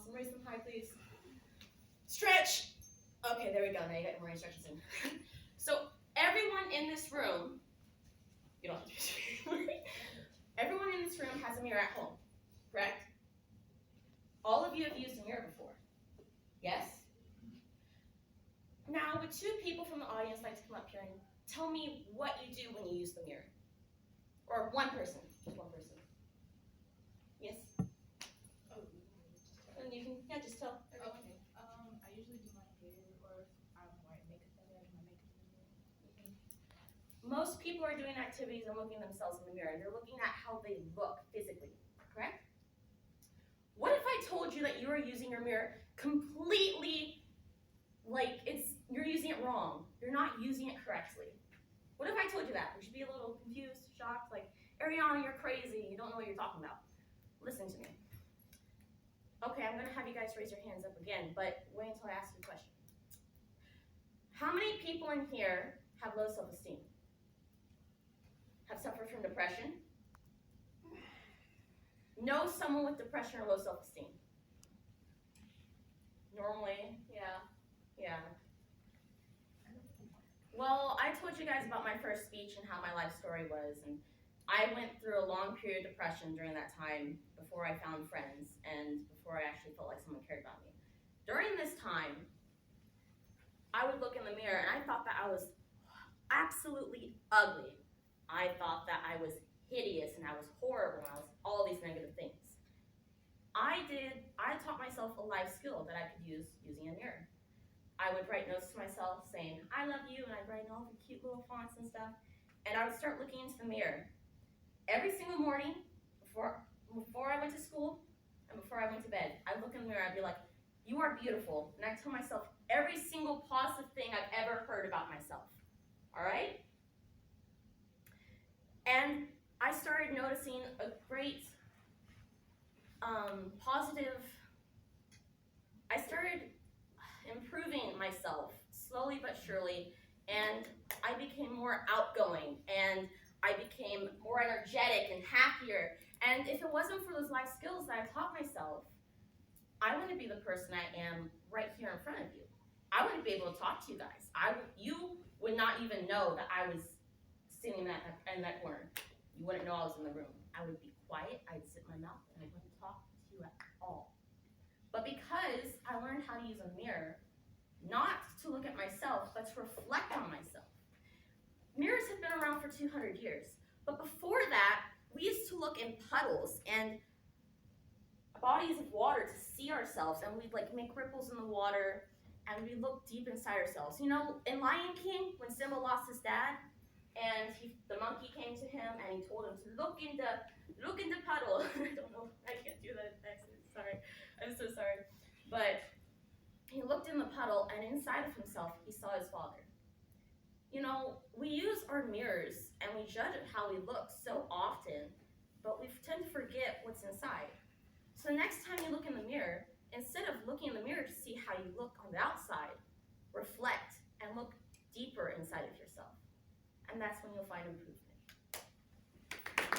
Awesome. Raise them high, please. Stretch. Okay, there we go. Now you got more instructions in. So everyone in this room, you don't have to do this. Everyone in this room has a mirror at home, correct? All of you have used a mirror before. Yes? Now, would two people from the audience like to come up here and tell me what you do when you use the mirror? Or one person, just one person. Yes? Oh, And you can, yeah, just tell. okay. I usually do my hair, or if I'm wearing makeup that day, I do my makeup in the mirror. Most people are doing activities and looking at themselves in the mirror. They're looking at how they look physically, correct? What if I told you that you are using your mirror completely like you're using it wrong? You're not using it correctly. What if I told you that? Would you be a little confused, shocked, like, Ariana, you're crazy, you don't know what you're talking about? Listen to me. Okay, I'm gonna have you guys raise your hands up again, but wait until I ask you a question. How many people in here have low self-esteem? Have suffered from depression? Know someone with depression or low self-esteem? Normally, yeah. Well, I told you guys about my first speech and how my life story was, and I went through a long period of depression during that time before I found friends and before I actually felt like someone cared about me. During this time, I would look in the mirror and I thought that I was absolutely ugly. I thought that I was hideous and I was horrible and I was all these negative things. I taught myself a life skill that I could use using a mirror. I would write notes to myself saying, I love you, and I'd write in all the cute little fonts and stuff, and I would start looking into the mirror. Every single morning, before I went to school and before I went to bed, I'd look in the mirror, I'd be like, you are beautiful, and I'd tell myself every single positive thing I've ever heard about myself, all right? And I started noticing a great I started improving myself slowly but surely, and I became more outgoing, and I became more energetic and happier. And if it wasn't for those life skills that I taught myself, I wouldn't be the person I am right here in front of you. I wouldn't be able to talk to you guys. You would not even know that I was sitting in that corner. You wouldn't know I was in the room. I would be quiet, I'd sit in my mouth, and I wouldn't talk to you at all. But because I learned how to use a mirror, not to look at myself, but to reflect on myself. Mirrors have been around for 200 years. But before that, we used to look in puddles and bodies of water to see ourselves, and we'd like make ripples in the water, and we'd look deep inside ourselves. You know, in Lion King, when Simba lost his dad, and the monkey came to him and he told him to look in the puddle. I don't know, I can't do that accent, sorry. I'm so sorry. But he looked in the puddle, and inside of himself, he saw his father. You know, we use our mirrors and we judge how we look so often, but we tend to forget what's inside. So the next time you look in the mirror, instead of looking in the mirror to see how you look on the outside, reflect and look deeper inside of yourself. And that's when you'll find improvement.